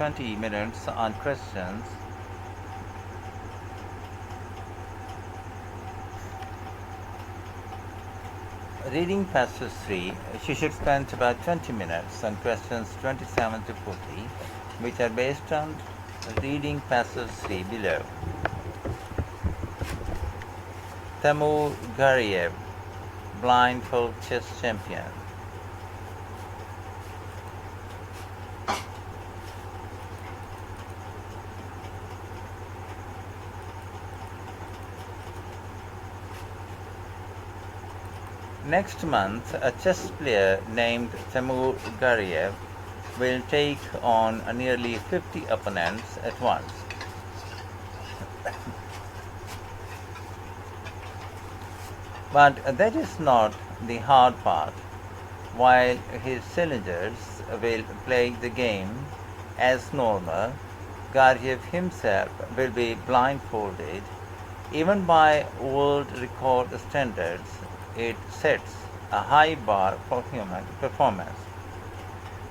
20 minutes on questions. Reading passage 3, she should spend about 20 minutes on questions 27 to 40, which are based on reading passage 3 below. Tamur Gariev, blindfold chess champion. Next month, a chess player named Tamur Gariev will take on nearly 50 opponents at once. But that is not the hard part. While his challengers will play the game as normal, Gariev himself will be blindfolded. Even by world record standards, it sets a high bar for human performance.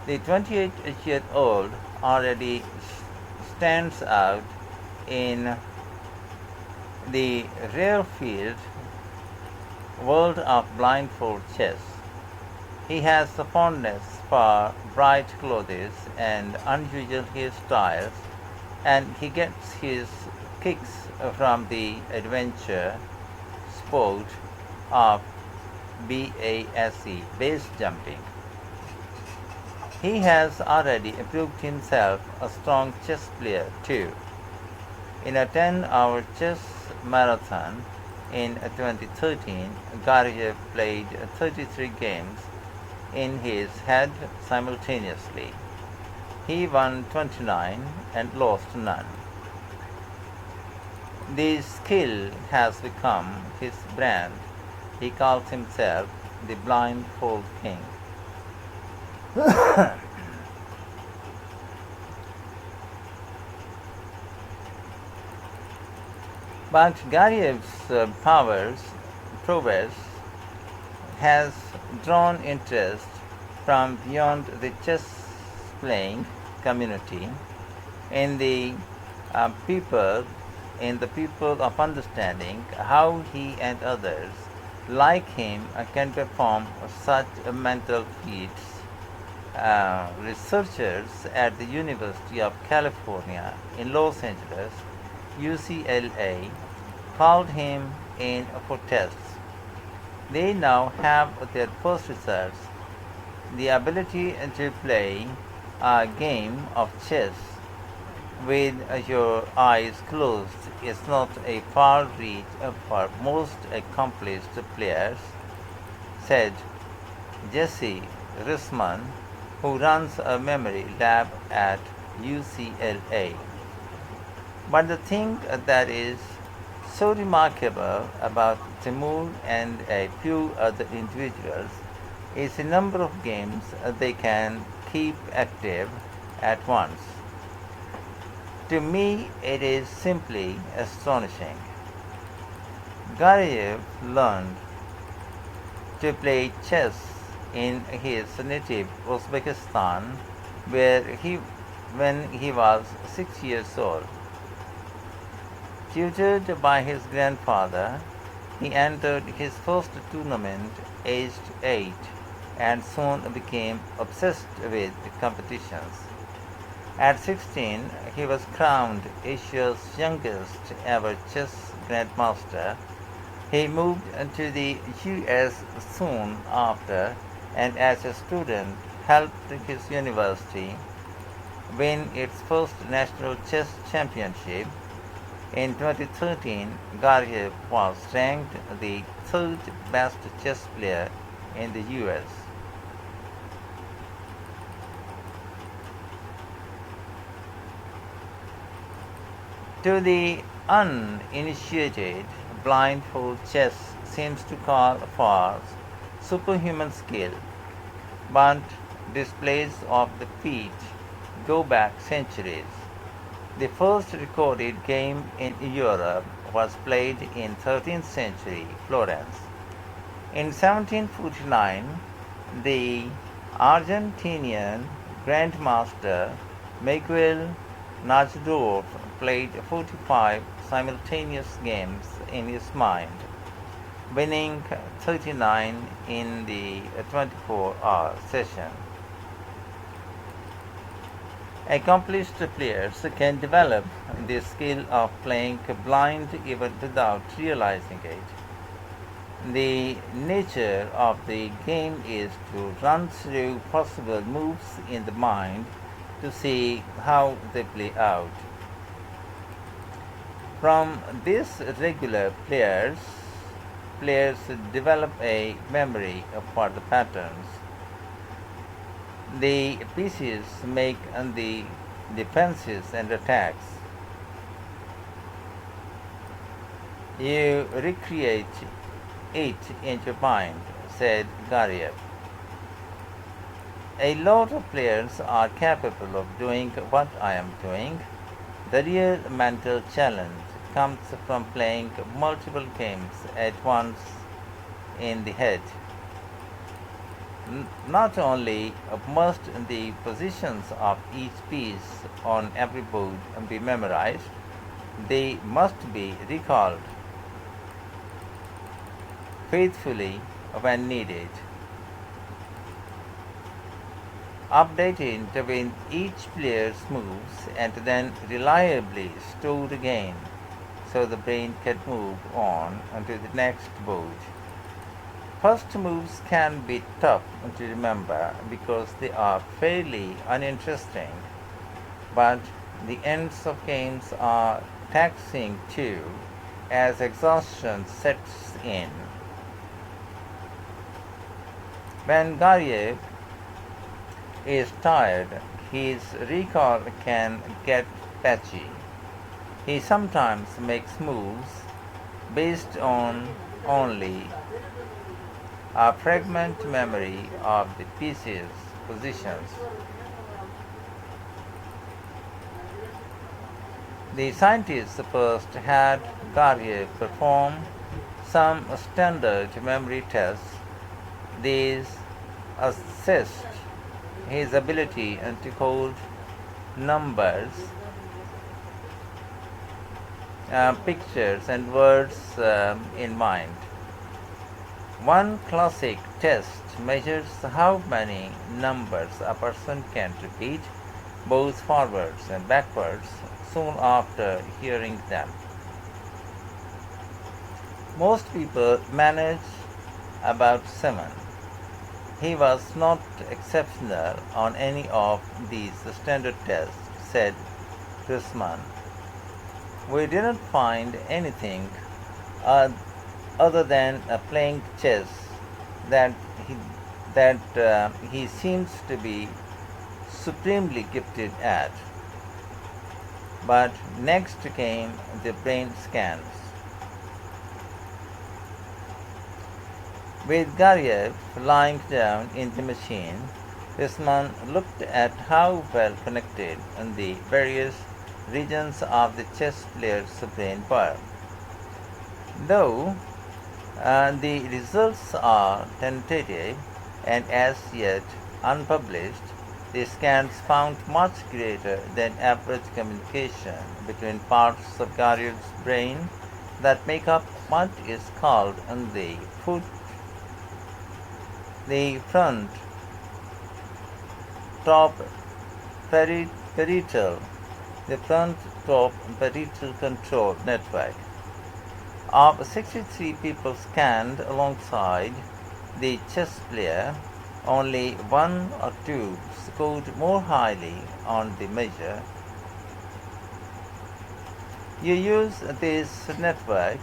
The 28-year-old already stands out in the rarefied world of blindfold chess. He has a fondness for bright clothes and unusual hairstyles, and he gets his kicks from the adventure sport of BASE, base jumping. He has already proved himself a strong chess player too. In a 10-hour chess marathon in 2013, Gariev played 33 games in his head simultaneously. He won 29 and lost none. The skill has become his brand. He calls himself the blindfold king. But Gariev's prowess has drawn interest from beyond the chess playing community in the people of understanding how he and others like him can perform such mental feats. Researchers at the University of California in Los Angeles, UCLA, called him in for tests. They now have their first results. The ability to play a game of chess with your eyes closed is not a far reach for most accomplished players, said Jesse Risman, who runs a memory lab at UCLA. But the thing that is so remarkable about Timur and a few other individuals is the number of games they can keep active at once. To me, it is simply astonishing. Gariev learned to play chess in his native Uzbekistan, when he was 6 years old. Tutored by his grandfather, he entered his first tournament aged 8 and soon became obsessed with competitions. At 16, he was crowned Asia's youngest ever chess grandmaster. He moved to the US soon after, and as a student helped his university win its first national chess championship. In 2013, Gariev was ranked the third best chess player in the US. To the uninitiated, blindfold chess seems to call for superhuman skill, but displays of the feat go back centuries. The first recorded game in Europe was played in 13th century Florence. In 1749, the Argentinian grandmaster Miguel Najdorf played 45 simultaneous games in his mind, winning 39 in the 24-hour session. Accomplished players can develop the skill of playing blind even without realizing it. The nature of the game is to run through possible moves in the mind to see how they play out. From these regular players develop a memory for the patterns. The pieces make the defenses and attacks. You recreate it in your mind, said Gariev. A lot of players are capable of doing what I am doing. The real mental challenge comes from playing multiple games at once in the head. Not only must the positions of each piece on every board be memorized, they must be recalled faithfully when needed, updated with each player's moves, and then reliably stored again so the brain can move on to the next board. First moves can be tough to remember because they are fairly uninteresting, but the ends of games are taxing too as exhaustion sets in. When Gariev is tired, his recall can get patchy. He sometimes makes moves based on only a fragment memory of the pieces' positions. The scientists first had Gariev perform some standard memory tests. These assessed his ability to hold numbers, pictures, and words in mind. One classic test measures how many numbers a person can repeat, both forwards and backwards, soon after hearing them. Most people manage about 7. He was not exceptional on any of these standard tests, said Chrisman. We didn't find anything other than playing chess that he seems to be supremely gifted at. But next came the brain scans. With Gariev lying down in the machine, Chrisman looked at how well connected the various regions of the chess player's brain were. Though the results are tentative and as yet unpublished, the scans found much greater than average communication between parts of Gariev's brain that make up what is called the front top parietal control network. Of 63 people scanned alongside the chess player, only 1 or 2 scored more highly on the measure. You use this network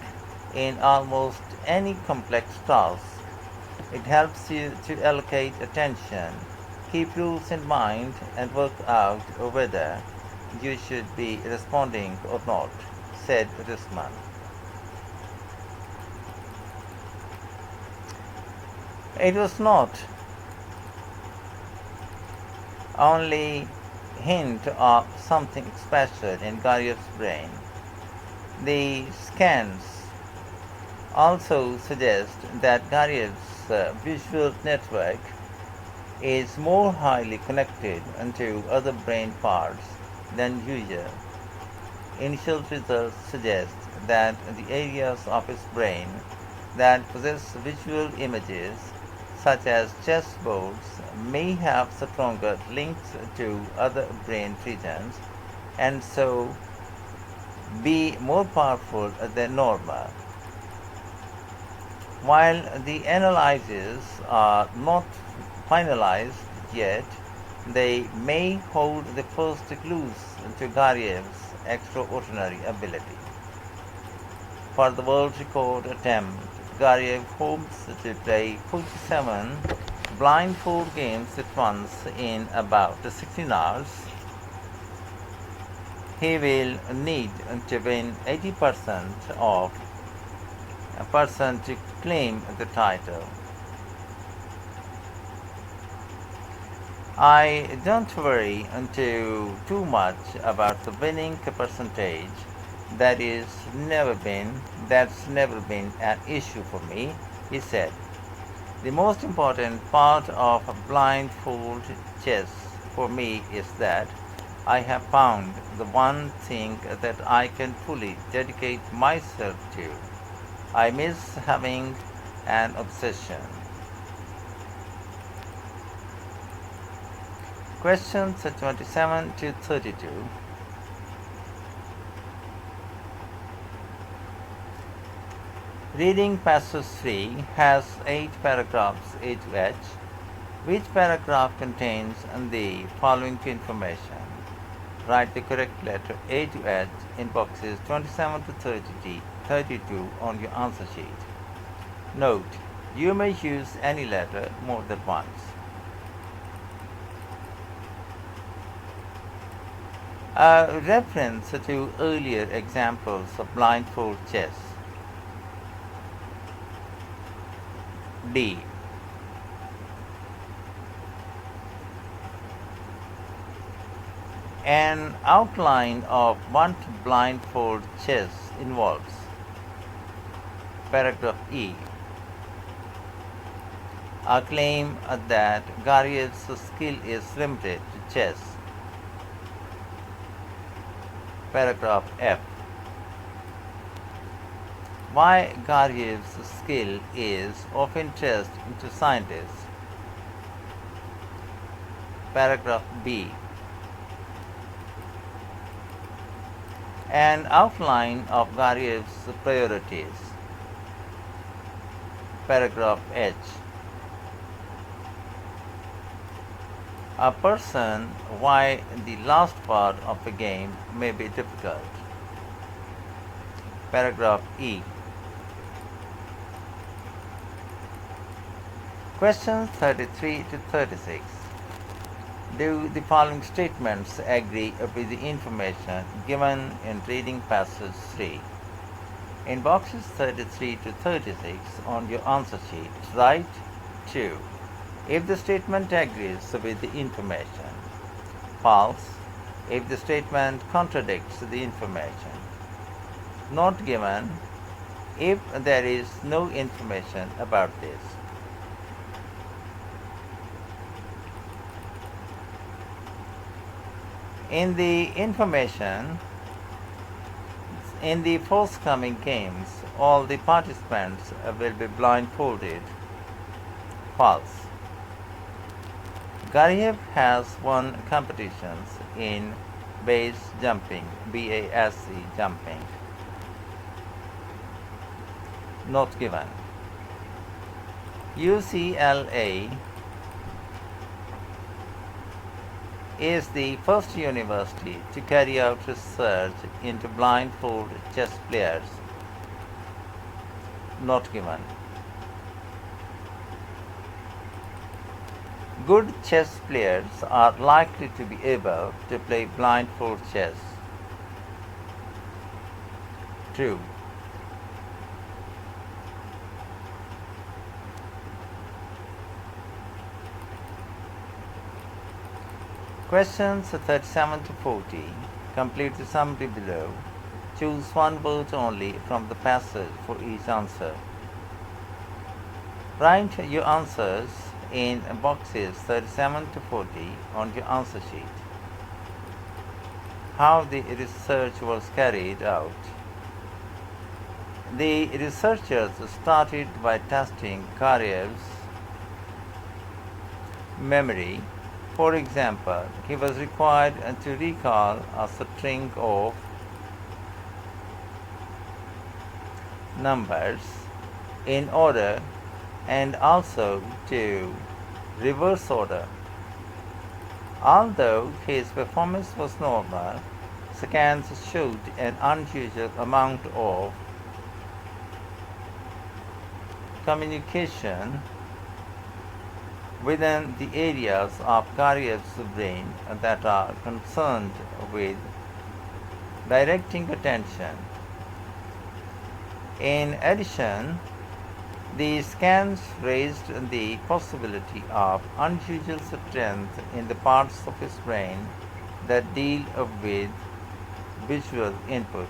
in almost any complex task. It helps you to allocate attention, keep rules in mind, and work out whether you should be responding or not, said Risman. It was not only hint of something special in Gariev's brain. The scans also suggest that Gariev's visual network is more highly connected to other brain parts than usual. Initial results suggest that the areas of his brain that possess visual images, such as chessboards, may have stronger links to other brain regions and so be more powerful than normal. While the analyses are not finalized yet, they may hold the first clues to Garyev's extraordinary ability. For the world record attempt, Garyev hopes to play 47 blindfold games at once in about 16 hours. He will need to win 80% of a person to claim the title. I don't worry too much about the winning percentage. That's never been an issue for me, he said. The most important part of blindfold chess for me is that I have found the one thing that I can fully dedicate myself to. I miss having an obsession. Questions 27 to 32. Reading passage 3 has 8 paragraphs A to H. Which paragraph contains the following information? Write the correct letter A to H in boxes 27 to 32 on your answer sheet. Note: you may use any letter more than once. A reference to earlier examples of blindfold chess. D. An outline of what blindfold chess involves. Paragraph E. A claim that Garyev's skill is limited to chess. Paragraph F. Why Garyev's skill is of interest to scientists. Paragraph B. An outline of Garyev's priorities. Paragraph H. A person why the last part of the game may be difficult. Paragraph E. Questions 33 to 36. Do the following statements agree with the information given in reading passage 3? In boxes 33 to 36 on your answer sheet, write 2 if the statement agrees with the information. False if the statement contradicts the information. Not given if there is no information about this. In the forthcoming games, all the participants will be blindfolded. False. Garyev has won competitions in base jumping, BASE jumping. Not given. UCLA is the first university to carry out research into blindfold chess players. Not given. Good chess players are likely to be able to play blindfold chess. True. Questions 37 to 40. Complete the summary below. Choose one word only from the passage for each answer. Write your answers in boxes 37 to 40 on your answer sheet. How the research was carried out. The researchers started by testing Karyev's memory. For example, he was required to recall a string of numbers in order and also to reverse order. Although his performance was normal, scans showed an unusual amount of communication within the areas of Karyev's brain that are concerned with directing attention. In addition, the scans raised the possibility of unusual strength in the parts of his brain that deal with visual input.